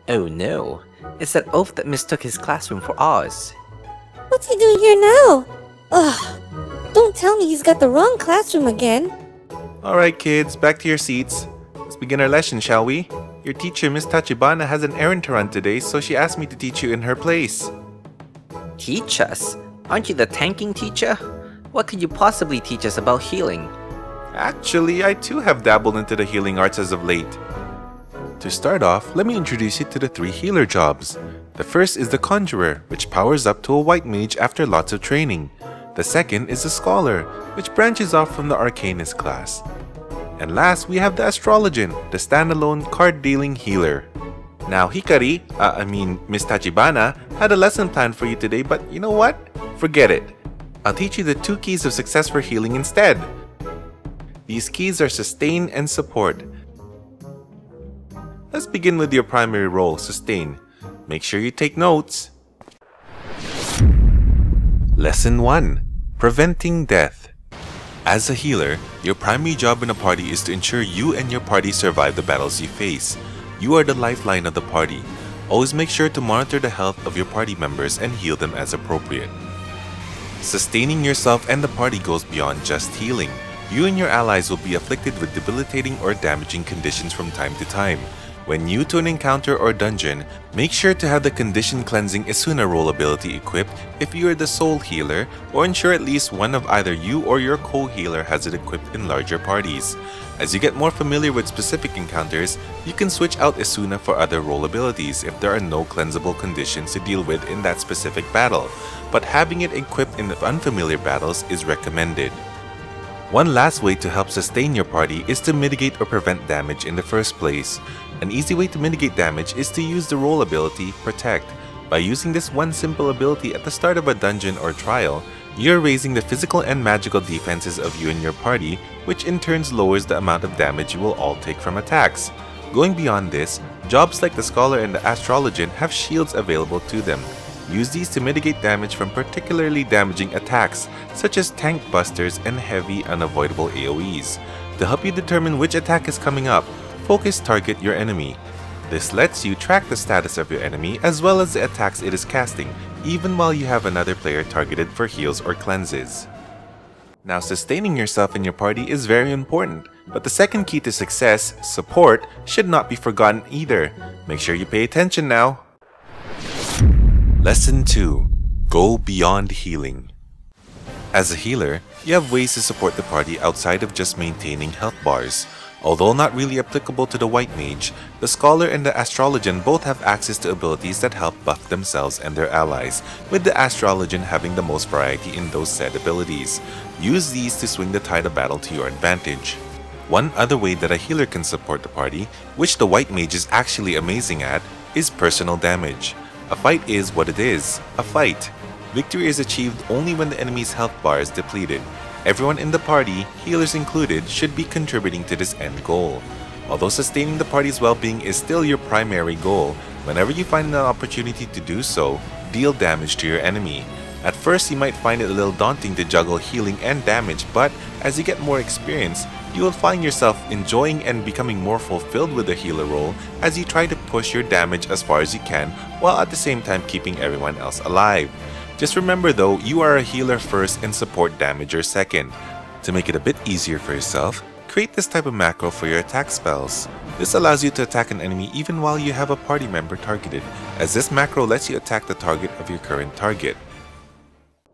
Oh no, it's that oaf that mistook his classroom for ours. What's he doing here now? Ugh, don't tell me he's got the wrong classroom again. Alright kids, back to your seats. Let's begin our lesson, shall we? Your teacher, Miss Tachibana, has an errand to run today, so she asked me to teach you in her place. Teach us? Aren't you the tanking teacher? What could you possibly teach us about healing? Actually, I too have dabbled into the healing arts as of late. To start off, let me introduce you to the 3 healer jobs. The first is the Conjurer, which powers up to a white mage after lots of training. The second is the Scholar, which branches off from the Arcanist class. And last, we have the Astrologian, the standalone card-dealing healer. Now Hikari, Miss Tachibana, had a lesson planned for you today, but you know what? Forget it. I'll teach you the 2 keys of success for healing instead. These keys are Sustain and Support. Let's begin with your primary role, Sustain. Make sure you take notes. Lesson 1. Preventing Death. As a healer, your primary job in a party is to ensure you and your party survive the battles you face. You are the lifeline of the party. Always make sure to monitor the health of your party members and heal them as appropriate. Sustaining yourself and the party goes beyond just healing. You and your allies will be afflicted with debilitating or damaging conditions from time to time. When new to an encounter or dungeon, make sure to have the Condition Cleansing Isuna role ability equipped if you are the sole healer, or ensure at least one of either you or your co-healer has it equipped in larger parties. As you get more familiar with specific encounters, you can switch out Isuna for other role abilities if there are no cleansable conditions to deal with in that specific battle, but having it equipped in unfamiliar battles is recommended. One last way to help sustain your party is to mitigate or prevent damage in the first place. An easy way to mitigate damage is to use the role ability Protect. By using this one simple ability at the start of a dungeon or trial, you're raising the physical and magical defenses of you and your party, which in turn lowers the amount of damage you will all take from attacks. Going beyond this, jobs like the Scholar and the Astrologian have shields available to them. Use these to mitigate damage from particularly damaging attacks, such as tank busters and heavy unavoidable AoEs. To help you determine which attack is coming up, focus target your enemy. This lets you track the status of your enemy as well as the attacks it is casting, even while you have another player targeted for heals or cleanses. Now, sustaining yourself in your party is very important, but the second key to success, Support, should not be forgotten either. Make sure you pay attention now. Lesson 2. Go beyond healing. As a healer, you have ways to support the party outside of just maintaining health bars. Although not really applicable to the White Mage, the Scholar and the Astrologian both have access to abilities that help buff themselves and their allies, with the Astrologian having the most variety in those said abilities. Use these to swing the tide of battle to your advantage. One other way that a healer can support the party, which the White Mage is actually amazing at, is personal damage. A fight is what it is, a fight. Victory is achieved only when the enemy's health bar is depleted. Everyone in the party, healers included, should be contributing to this end goal. Although sustaining the party's well-being is still your primary goal, whenever you find an opportunity to do so, deal damage to your enemy. At first, you might find it a little daunting to juggle healing and damage, but as you get more experience, you will find yourself enjoying and becoming more fulfilled with the healer role as you try to push your damage as far as you can, while at the same time keeping everyone else alive. Just remember though, you are a healer first and support damager second. To make it a bit easier for yourself, create this type of macro for your attack spells. This allows you to attack an enemy even while you have a party member targeted, as this macro lets you attack the target of your current target.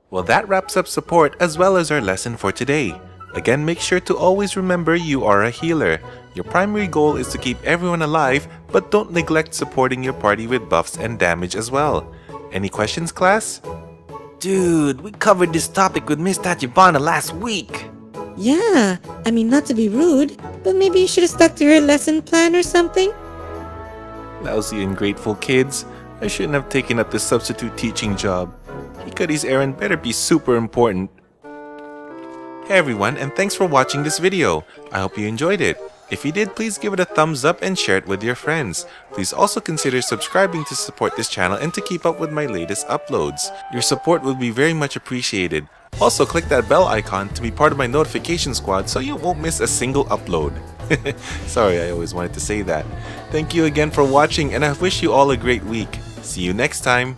Well, that wraps up support as well as our lesson for today. Again, make sure to always remember you are a healer. Your primary goal is to keep everyone alive, but don't neglect supporting your party with buffs and damage as well. Any questions, class? Dude, we covered this topic with Miss Tachibana last week. Yeah, I mean, not to be rude, but maybe you should have stuck to your lesson plan or something? Lousy ungrateful kids. I shouldn't have taken up this substitute teaching job. Hikari's errand better be super important. Hey everyone, and thanks for watching this video. I hope you enjoyed it. If you did, please give it a thumbs up and share it with your friends. Please also consider subscribing to support this channel and to keep up with my latest uploads. Your support would be very much appreciated. Also, click that bell icon to be part of my notification squad so you won't miss a single upload. Sorry, I always wanted to say that. Thank you again for watching, and I wish you all a great week. See you next time.